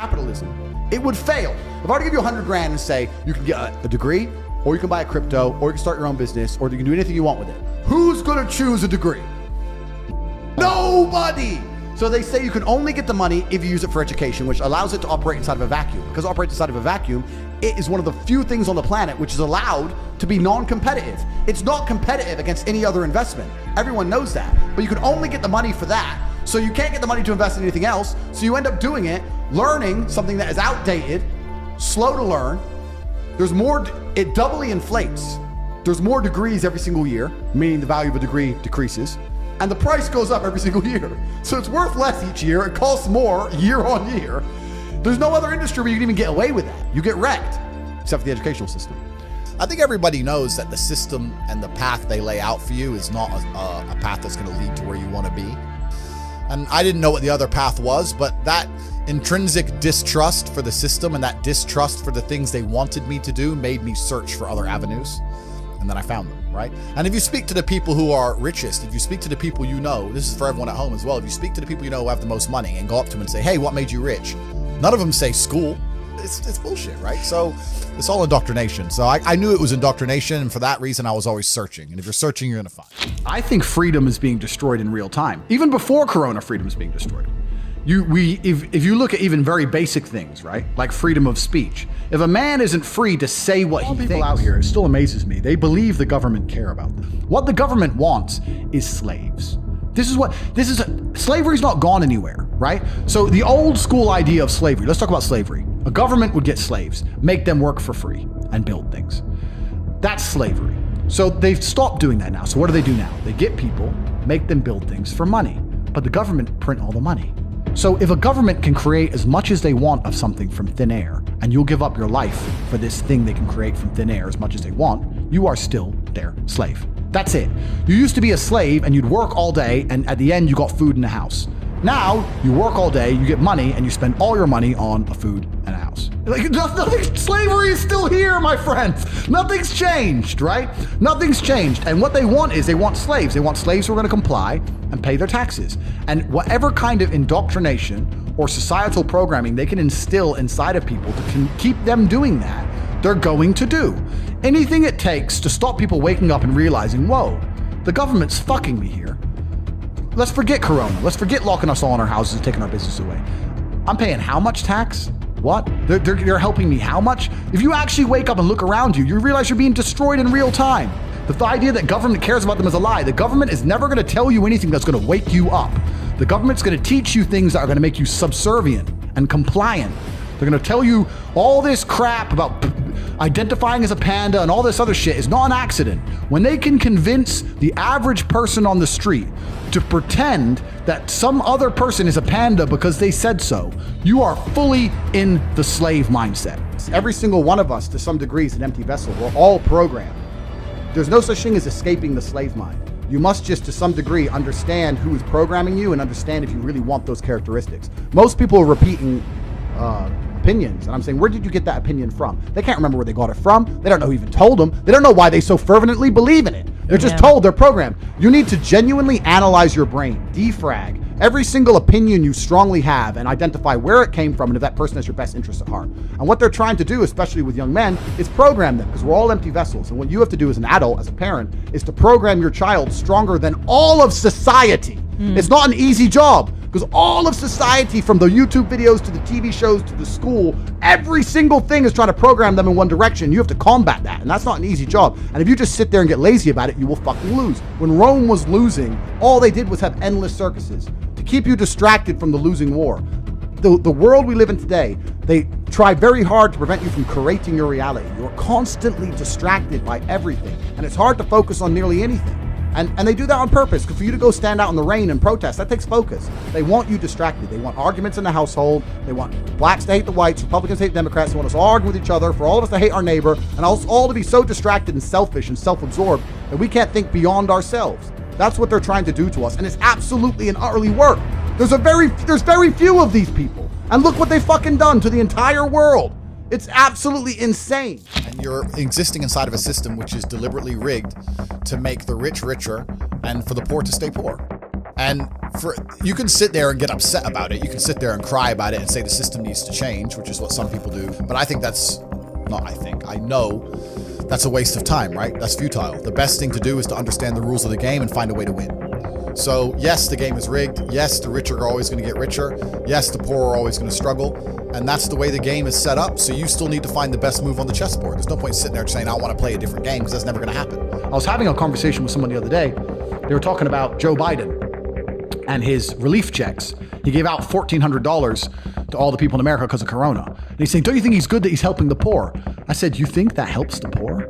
capitalism, it would fail. If I were to give you 100 grand and say you can get a degree, or you can buy a crypto, or you can start your own business, or you can do anything you want with it, who's gonna choose a degree? Nobody! So they say you can only get the money if you use it for education, which allows it to operate inside of a vacuum. Because it operates inside of a vacuum, it is one of the few things on the planet which is allowed to be non-competitive. It's not competitive against any other investment. Everyone knows that, but you can only get the money for that. So you can't get the money to invest in anything else. So you end up doing it, learning something that is outdated, slow to learn. There's more, it doubly inflates. There's more degrees every single year, meaning the value of a degree decreases. And the price goes up every single year. So it's worth less each year. It costs more year on year. There's no other industry where you can even get away with that. You get wrecked, except for the educational system. I think everybody knows that the system and the path they lay out for you is not a path that's going to lead to where you want to be. And I didn't know what the other path was, but that intrinsic distrust for the system and that distrust for the things they wanted me to do made me search for other avenues. And then I found them, right? And if you speak to the people who are richest, if you speak to the people you know, this is for everyone at home as well, if you speak to the people you know who have the most money and go up to them and say, hey, what made you rich? None of them say school. It's bullshit, right? So it's all indoctrination. So I knew it was indoctrination, and for that reason, I was always searching. And if you're searching, you're gonna find. I think freedom is being destroyed in real time. Even before Corona, freedom is being destroyed. If you look at even very basic things, right? Like freedom of speech. If a man isn't free to say what he thinks, out here, it still amazes me. They believe the government care about them. What the government wants is slaves. Slavery's not gone anywhere, right? So the old school idea of slavery, let's talk about slavery. A government would get slaves, make them work for free and build things. That's slavery. So they've stopped doing that now. So what do they do now? They get people, make them build things for money, but the government print all the money. So if a government can create as much as they want of something from thin air, and you'll give up your life for this thing they can create from thin air as much as they want, you are still their slave. That's it. You used to be a slave and you'd work all day, and at the end you got food in the house. Now you work all day, you get money, and you spend all your money on a food and a house. Like nothing, slavery is still here, my friends. Nothing's changed, right? Nothing's changed. And what they want is they want slaves. They want slaves who are going to comply and pay their taxes. And whatever kind of indoctrination or societal programming they can instill inside of people to keep them doing that, they're going to do. Anything it takes to stop people waking up and realizing, whoa, the government's fucking me here. Let's forget Corona. Let's forget locking us all in our houses and taking our business away. I'm paying how much tax? What? They're helping me how much? If you actually wake up and look around you, you realize you're being destroyed in real time. The idea that government cares about them is a lie. The government is never going to tell you anything that's going to wake you up. The government's going to teach you things that are going to make you subservient and compliant. They're going to tell you all this crap about identifying as a panda and all this other shit is not an accident. When they can convince the average person on the street to pretend that some other person is a panda because they said so, you are fully in the slave mindset. Every single one of us, to some degree, is an empty vessel. We're all programmed. There's no such thing as escaping the slave mind. You must just, to some degree, understand who is programming you and understand if you really want those characteristics. Most people are repeating opinions, and I'm saying, where did you get that opinion from? They can't remember where they got it from. They don't know who even told them. They don't know why they so fervently believe in it. They're just told, they're programmed. You need to genuinely analyze your brain, defrag every single opinion you strongly have and identify where it came from and if that person has your best interest at heart. And what they're trying to do, especially with young men, is program them, because we're all empty vessels. And what you have to do as an adult, as a parent, is to program your child stronger than all of society. It's not an easy job, because all of society, from the YouTube videos to the TV shows to the school, every single thing is trying to program them in one direction. You have to combat that, and that's not an easy job. And if you just sit there and get lazy about it, you will fucking lose. When Rome was losing, all they did was have endless circuses to keep you distracted from the losing war. The world we live in today, they try very hard to prevent you from creating your reality. You're constantly distracted by everything, and it's hard to focus on nearly anything. And they do that on purpose, because for you to go stand out in the rain and protest, that takes focus. They want you distracted. They want arguments in the household. They want blacks to hate the whites, Republicans to hate Democrats. They want us all arguing with each other, for all of us to hate our neighbor, and us all to be so distracted and selfish and self-absorbed that we can't think beyond ourselves. That's what they're trying to do to us, and it's absolutely and utterly work. There's very few of these people, and look what they've fucking done to the entire world. It's absolutely insane. And you're existing inside of a system which is deliberately rigged to make the rich richer and for the poor to stay poor. And you can sit there and get upset about it. You can sit there and cry about it and say the system needs to change, which is what some people do. But I know that's a waste of time, right? That's futile. The best thing to do is to understand the rules of the game and find a way to win. So yes, the game is rigged. Yes, the rich are always going to get richer. Yes, the poor are always going to struggle. And that's the way the game is set up. So you still need to find the best move on the chessboard. There's no point sitting there saying, I want to play a different game, because that's never going to happen. I was having a conversation with someone the other day. They were talking about Joe Biden and his relief checks. He gave out $1,400 to all the people in America because of Corona. And he's saying, don't you think he's good that he's helping the poor? I said, you think that helps the poor?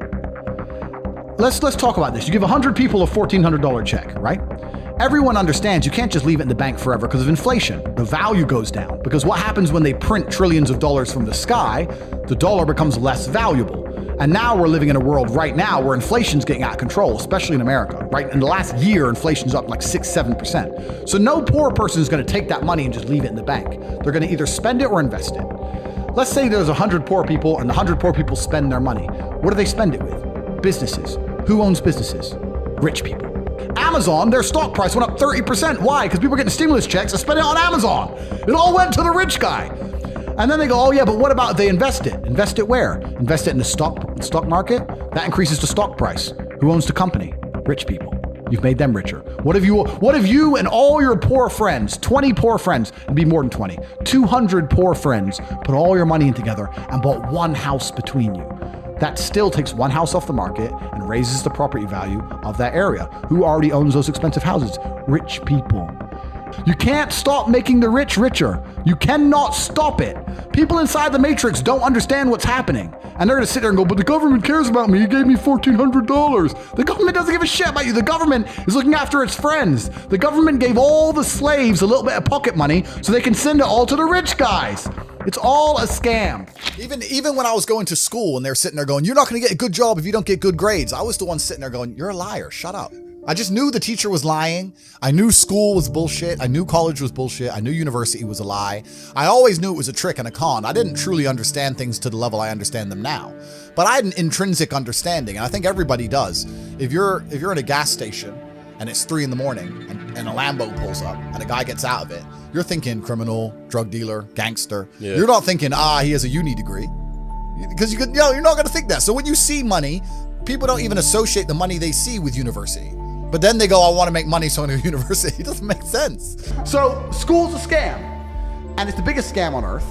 Let's talk about this. You give 100 people a $1,400 check, right? Everyone understands you can't just leave it in the bank forever because of inflation. The value goes down, because what happens when they print trillions of dollars from the sky? The dollar becomes less valuable. And now we're living in a world right now where inflation's getting out of control, especially in America, right? In the last year, inflation's up like 6-7%. So no poor person is going to take that money and just leave it in the bank. They're going to either spend it or invest it. Let's say there's 100 poor people and the 100 poor people spend their money. What do they spend it with? Businesses. Who owns businesses? Rich people. Amazon, their stock price went up 30%. Why? Because people are getting stimulus checks and spending it on Amazon. It all went to the rich guy. And then they go, oh yeah, but what about they invest it? Invest it where? Invest it in the stock market? That increases the stock price. Who owns the company? Rich people. You've made them richer. What if you and all your poor friends, 20 poor friends, it'd be more than 20, 200 poor friends, put all your money in together and bought one house between you? That still takes one house off the market and raises the property value of that area. Who already owns those expensive houses? Rich people. You can't stop making the rich richer. You cannot stop it. People inside the matrix don't understand what's happening. And they're going to sit there and go, but the government cares about me. He gave me $1,400. The government doesn't give a shit about you. The government is looking after its friends. The government gave all the slaves a little bit of pocket money so they can send it all to the rich guys. It's all a scam. Even when I was going to school and they're sitting there going, you're not going to get a good job if you don't get good grades, I was the one sitting there going, you're a liar. Shut up. I just knew the teacher was lying. I knew school was bullshit. I knew college was bullshit. I knew university was a lie. I always knew it was a trick and a con. I didn't truly understand things to the level I understand them now. But I had an intrinsic understanding, and I think everybody does. If you're in a gas station and it's 3 a.m. and a Lambo pulls up and a guy gets out of it, you're thinking criminal, drug dealer, gangster. Yeah. You're not thinking, he has a uni degree. Because you're not going to think that. So when you see money, people don't even associate the money they see with university. But then they go, I want to make money, so I go to university. It doesn't make sense. So school's a scam. And it's the biggest scam on earth.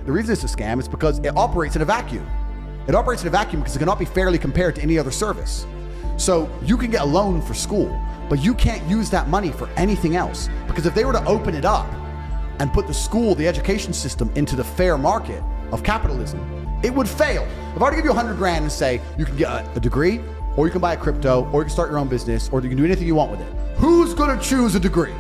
The reason it's a scam is because it operates in a vacuum. It operates in a vacuum because it cannot be fairly compared to any other service. So you can get a loan for school, but you can't use that money for anything else. Because if they were to open it up and put the school, the education system, into the fair market of capitalism, it would fail. If I were to give you $100,000 and say you can get a degree, or you can buy a crypto, or you can start your own business, or you can do anything you want with it, who's gonna choose a degree?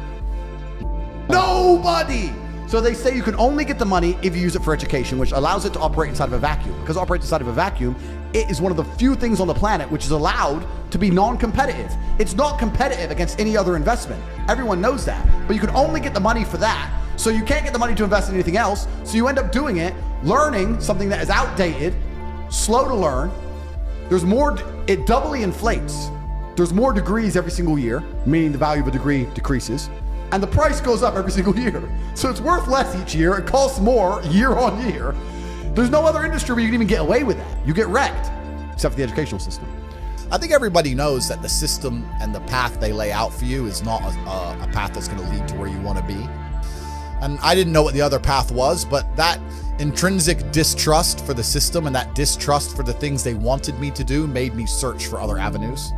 Nobody! So they say you can only get the money if you use it for education, which allows it to operate inside of a vacuum. Because it operates inside of a vacuum, it is one of the few things on the planet which is allowed to be non-competitive. It's not competitive against any other investment. Everyone knows that. But you can only get the money for that. So you can't get the money to invest in anything else. So you end up doing it, learning something that is outdated, slow to learn. There's more, it doubly inflates. There's more degrees every single year, meaning the value of a degree decreases. And the price goes up every single year. So it's worth less each year. It costs more year on year. There's no other industry where you can even get away with that. You get wrecked, except for the educational system. I think everybody knows that the system and the path they lay out for you is not a path that's going to lead to where you want to be. And I didn't know what the other path was, but that intrinsic distrust for the system and that distrust for the things they wanted me to do made me search for other avenues.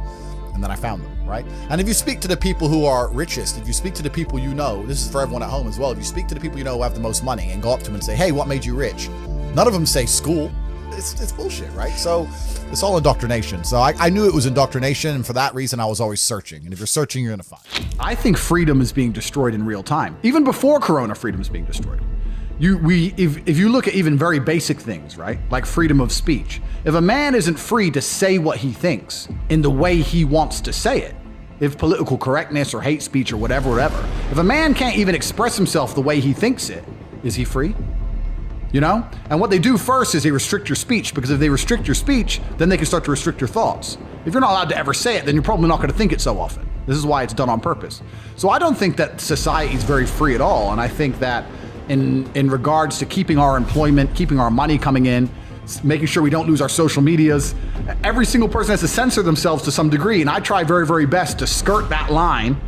And then I found them, right? And if you speak to the people who are richest, if you speak to the people you know, this is for everyone at home as well, if you speak to the people you know who have the most money and go up to them and say, hey, what made you rich? None of them say school. It's bullshit, right? So it's all indoctrination. So I knew it was indoctrination, and for that reason, I was always searching. And if you're searching, you're gonna find. I think freedom is being destroyed in real time. Even before Corona, freedom is being destroyed. If you look at even very basic things, right? Like freedom of speech. If a man isn't free to say what he thinks in the way he wants to say it, if political correctness or hate speech or whatever, if a man can't even express himself the way he thinks it, is he free? You know? And what they do first is they restrict your speech, because if they restrict your speech, then they can start to restrict your thoughts. If you're not allowed to ever say it, then you're probably not going to think it so often. This is why it's done on purpose. So I don't think that society is very free at all. And I think that in regards to keeping our employment, keeping our money coming in, making sure we don't lose our social medias, every single person has to censor themselves to some degree. And I try very, very best to skirt that line,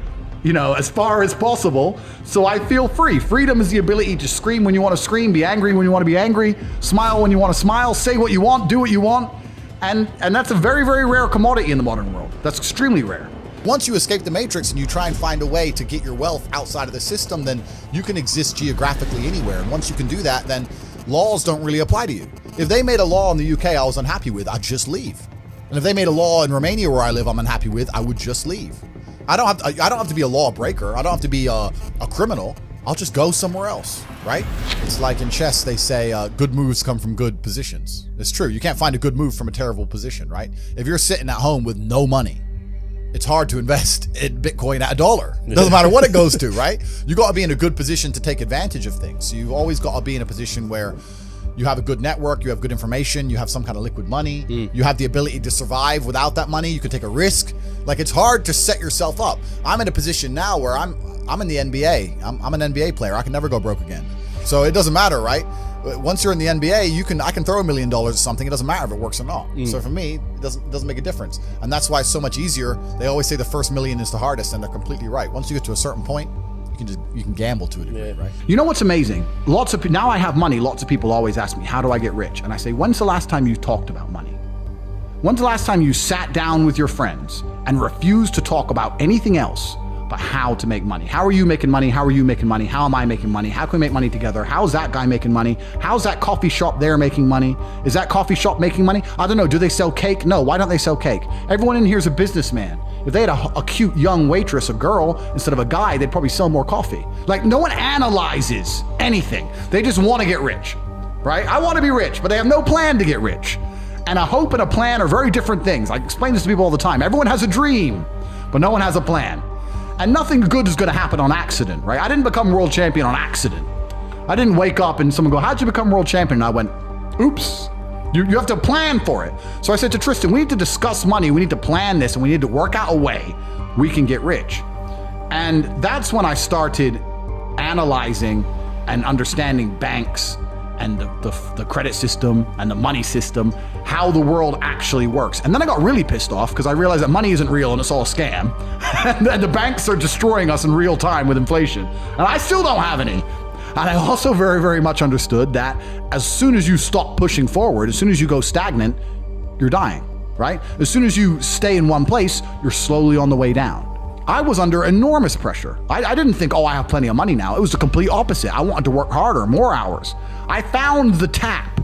as far as possible. So I feel free. Freedom is the ability to scream when you want to scream, be angry when you want to be angry, smile when you want to smile, say what you want, do what you want. And that's a very, very rare commodity in the modern world. That's extremely rare. Once you escape the matrix and you try and find a way to get your wealth outside of the system, then you can exist geographically anywhere. And once you can do that, then laws don't really apply to you. If they made a law in the UK I was unhappy with, I'd just leave. And if they made a law in Romania where I live I'm unhappy with, I would just leave. I don't have to be a lawbreaker. I don't have to be a criminal. I'll just go somewhere else, right? It's like in chess, they say good moves come from good positions. It's true. You can't find a good move from a terrible position, right? If you're sitting at home with no money, it's hard to invest in Bitcoin at $1. It doesn't matter what it goes to, right? You got to be in a good position to take advantage of things. So you've always got to be in a position where you have a good network, you have good information, you have some kind of liquid money, you have the ability to survive without that money, you can take a risk. Like, it's hard to set yourself up. I'm in a position now where I'm in the NBA. I'm an NBA player. I can never go broke again. So it doesn't matter, right? Once you're in the NBA, I can throw $1 million at something. It doesn't matter if it works or not. So for me, it doesn't make a difference. And that's why it's so much easier. They always say the first million is the hardest, and they're completely right. Once you get to a certain point, you can gamble to a degree, right? You know what's amazing? Now I have money. Lots of people always ask me, how do I get rich? And I say, when's the last time you talked about money? When's the last time you sat down with your friends and refused to talk about anything else but how to make money? How are you making money? How are you making money? How am I making money? How can we make money together? How's that guy making money? How's that coffee shop there making money? Is that coffee shop making money? I don't know. Do they sell cake? No. Why don't they sell cake? Everyone in here is a businessman. If they had a cute young waitress, a girl, instead of a guy, they'd probably sell more coffee. Like, no one analyzes anything. They just want to get rich, right? I want to be rich, but they have no plan to get rich. And a hope and a plan are very different things. I explain this to people all the time. Everyone has a dream, but no one has a plan. And nothing good is going to happen on accident, right? I didn't become world champion on accident. I didn't wake up and someone go, how'd you become world champion? And I went, oops. You have to plan for it. So I said to Tristan, we need to discuss money. We need to plan this, and we need to work out a way we can get rich. And that's when I started analyzing and understanding banks and the credit system and the money system, how the world actually works. And then I got really pissed off because I realized that money isn't real and it's all a scam. And the banks are destroying us in real time with inflation. And I still don't have any. And I also very, very much understood that as soon as you stop pushing forward, as soon as you go stagnant, you're dying, right? As soon as you stay in one place, you're slowly on the way down. I was under enormous pressure. I didn't think, I have plenty of money now. It was the complete opposite. I wanted to work harder, more hours. I found the tap.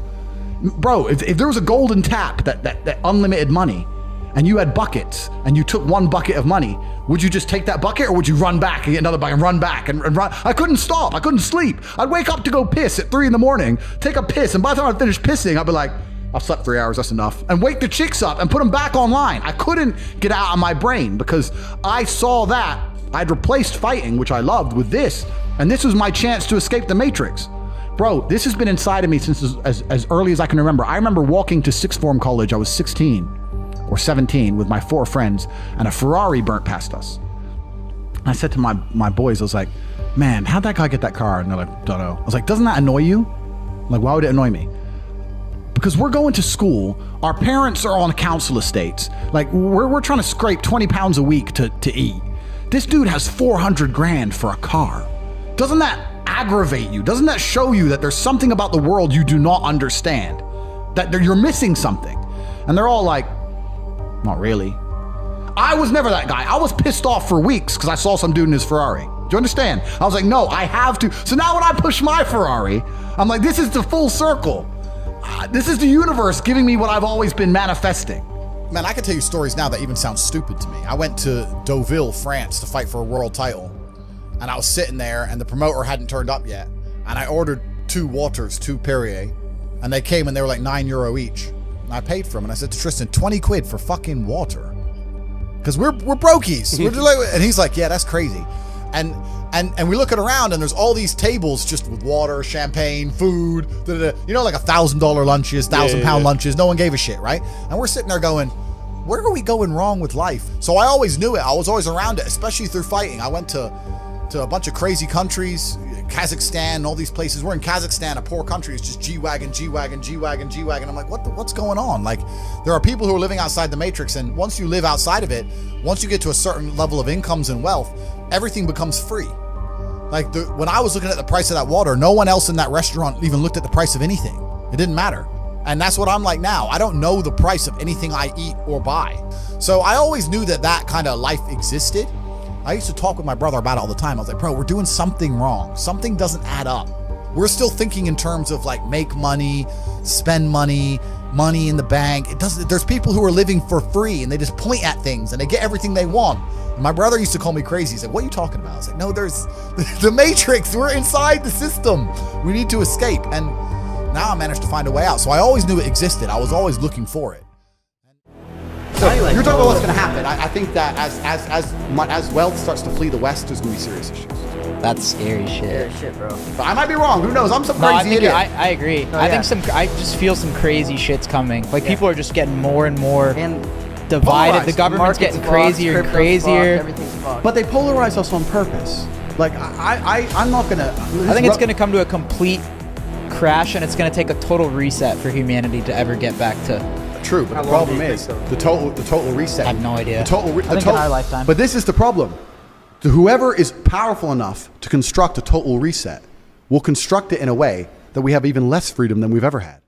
Bro, if there was a golden tap, that unlimited money, and you had buckets, and you took one bucket of money, would you just take that bucket, or would you run back and get another bucket and run back and run? I couldn't stop. I couldn't sleep. I'd wake up to go piss at 3 a.m, take a piss, and by the time I finished pissing, I'd be like, I've slept 3 hours, that's enough. And wake the chicks up and put them back online. I couldn't get out of my brain because I saw that I'd replaced fighting, which I loved, with this, and this was my chance to escape the matrix. Bro, this has been inside of me since as early as I can remember. I remember walking to sixth form college. I was 16 or 17 with my 4 friends, and a Ferrari burnt past us. I said to my boys, I was like, man, how'd that guy get that car? And they're like, don't know. I was like, doesn't that annoy you? I'm like, why would it annoy me? Because we're going to school. Our parents are on council estates. Like, we're trying to scrape 20 pounds a week to eat. This dude has 400 grand for a car. Doesn't that aggravate you? Doesn't that show you that there's something about the world you do not understand? That you're missing something? And they're all like, not really. I was never that guy. I was pissed off for weeks because I saw some dude in his Ferrari. Do you understand? I was like, no, I have to. So now when I push my Ferrari, I'm like, this is the full circle. This is the universe giving me what I've always been manifesting. Man, I can tell you stories now that even sound stupid to me. I went to Deauville, France to fight for a world title. And I was sitting there and the promoter hadn't turned up yet. And I ordered 2 waters, 2 Perrier. And they came and they were like €9 each. And I paid for them. And I said to Tristan, 20 quid for fucking water. Because we're brokies. We're just like, and he's like, yeah, that's crazy. And we look around and there's all these tables just with water, champagne, food, like $1,000 lunches, £1,000 lunches. No one gave a shit, right? And we're sitting there going, where are we going wrong with life? So I always knew it. I was always around it, especially through fighting. I went to a bunch of crazy countries, Kazakhstan, all these places. We're in Kazakhstan, a poor country. It's just G-Wagon, G-Wagon, G-Wagon, G-Wagon. I'm like, what's going on? Like, there are people who are living outside the matrix, and once you live outside of it, once you get to a certain level of incomes and wealth, everything becomes free. Like, when I was looking at the price of that water, no one else in that restaurant even looked at the price of anything. It didn't matter. And that's what I'm like now. I don't know the price of anything I eat or buy. So I always knew that kind of life existed. I used to talk with my brother about it all the time. I was like, bro, we're doing something wrong. Something doesn't add up. We're still thinking in terms of like make money, spend money, money in the bank. There's people who are living for free and they just point at things and they get everything they want. My brother used to call me crazy. He's like, what are you talking about? I was like, no, there's the matrix. We're inside the system. We need to escape. And now I managed to find a way out. So I always knew it existed. I was always looking for it. So you're talking about what's going to happen. I think that as wealth starts to flee the West, there's going to be serious issues. That's scary shit. Yeah, shit, bro. But I might be wrong. Who knows? I'm some No, crazy idiot. I agree. No, I yeah. think I just feel some crazy shit's coming. Like people are just getting more and more And divided. polarized. The government's market's getting fucked, crazier and crypto's crazier. fucked, everything's fucked. But they polarize us on purpose. Like I'm not gonna. I think it's going to come to a complete crash, and it's going to take a total reset for humanity to ever get back to. True, but How the long problem do you is think so? the total reset. I have no idea. The I think in our lifetime. But this is the problem. Whoever is powerful enough to construct a total reset will construct it in a way that we have even less freedom than we've ever had.